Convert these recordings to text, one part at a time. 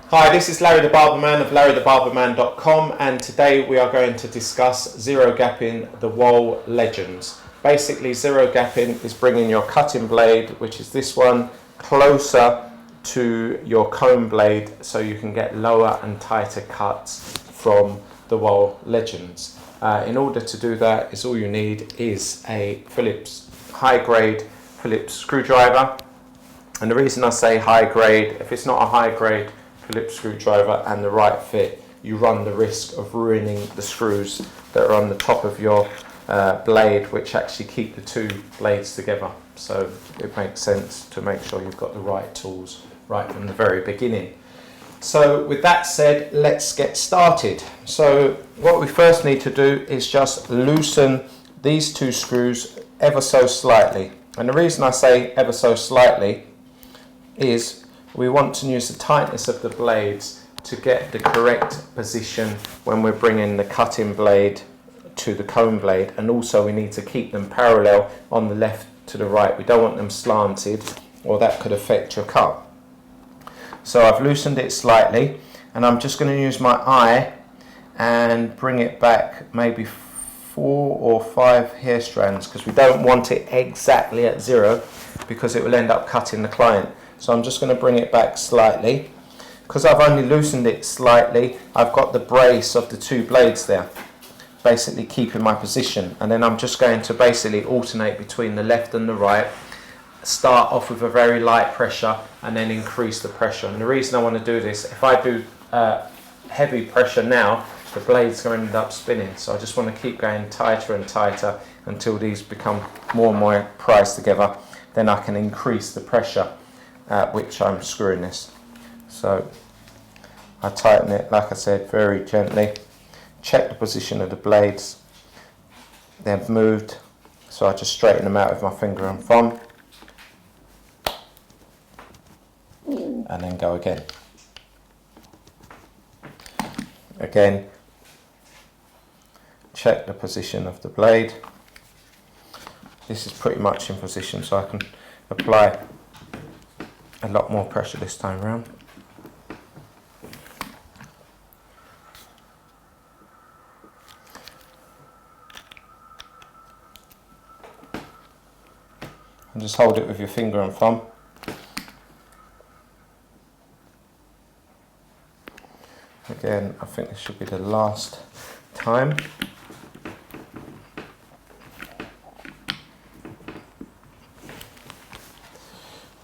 Hi, this is Larry the Barberman of larrythebarberman.com, and today we are going to discuss zero gapping the Wahl Legends. Basically, zero gapping is bringing your cutting blade, which is this one, closer to your comb blade so you can get lower and tighter cuts from the Wahl Legends. In order to do that, all you need is a Phillips high-grade Phillips screwdriver. And the reason I say high-grade, if it's not a high-grade Phillips screwdriver and the right fit, you run the risk of ruining the screws that are on the top of your blade, which actually keep the two blades together. So it makes sense to make sure you've got the right tools right from the very beginning. So with that said, let's get started. So what we first need to do is just loosen these two screws ever so slightly. And the reason I say ever so slightly is we want to use the tightness of the blades to get the correct position when we're bringing the cutting blade to the comb blade, and also we need to keep them parallel on the left to the right. We don't want them slanted, or that could affect your cut. So I've loosened it slightly, and I'm just going to use my eye and bring it back maybe 4 or 5 hair strands, because we don't want it exactly at zero because it will end up cutting the client. So I'm just going to bring it back slightly. Because I've only loosened it slightly, I've got the brace of the two blades there, basically keeping my position. And then I'm just going to basically alternate between the left and the right, start off with a very light pressure and then increase the pressure. And the reason I want to do this, if I do heavy pressure now, the blade's going to end up spinning. So I just want to keep going tighter and tighter until these become more and more priced together. Then I can increase the pressure at which I'm screwing this. So I tighten it, like I said, very gently. Check the position of the blades. They've moved, so I just straighten them out with my finger and thumb. And then go again. Again, check the position of the blade. This is pretty much in position, so I can apply a lot more pressure this time around. And just hold it with your finger and thumb. Again, I think this should be the last time.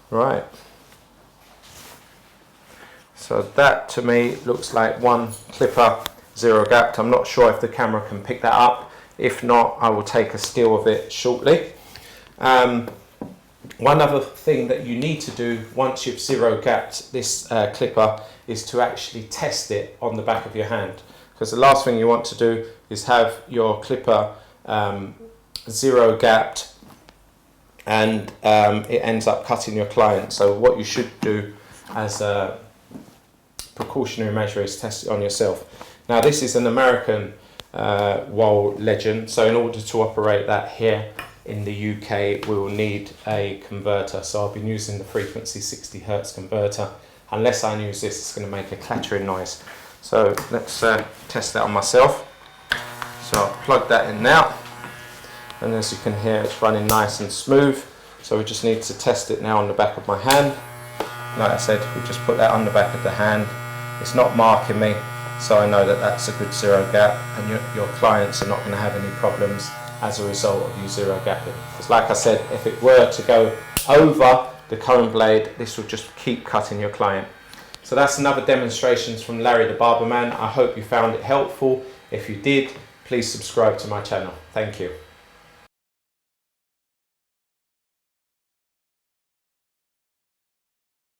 Right. So that to me looks like one clipper zero gapped. I'm not sure if the camera can pick that up. If not, I will take a still of it shortly. One other thing that you need to do once you've zero gapped this clipper is to actually test it on the back of your hand. Because the last thing you want to do is have your clipper zero gapped and it ends up cutting your client. So what you should do as a precautionary measure is test it on yourself. Now this is an American Wahl Legend, so in order to operate that here in the UK we will need a converter. So I'll be using the frequency 60 Hertz converter. Unless I use this, it's going to make a clattering noise. So let's test that on myself. So I'll plug that in now, and as you can hear it's running nice and smooth. So we just need to test it now on the back of my hand. Like I said, we just put that on the back of the hand. It's not marking me, so I know that that's a good zero gap, and your clients are not going to have any problems as a result of you zero gapping. Because like I said, if it were to go over the comb blade, this will just keep cutting your client. So that's another demonstrations from Larry the Barberman. I hope you found it helpful. If you did, please subscribe to my channel. Thank you.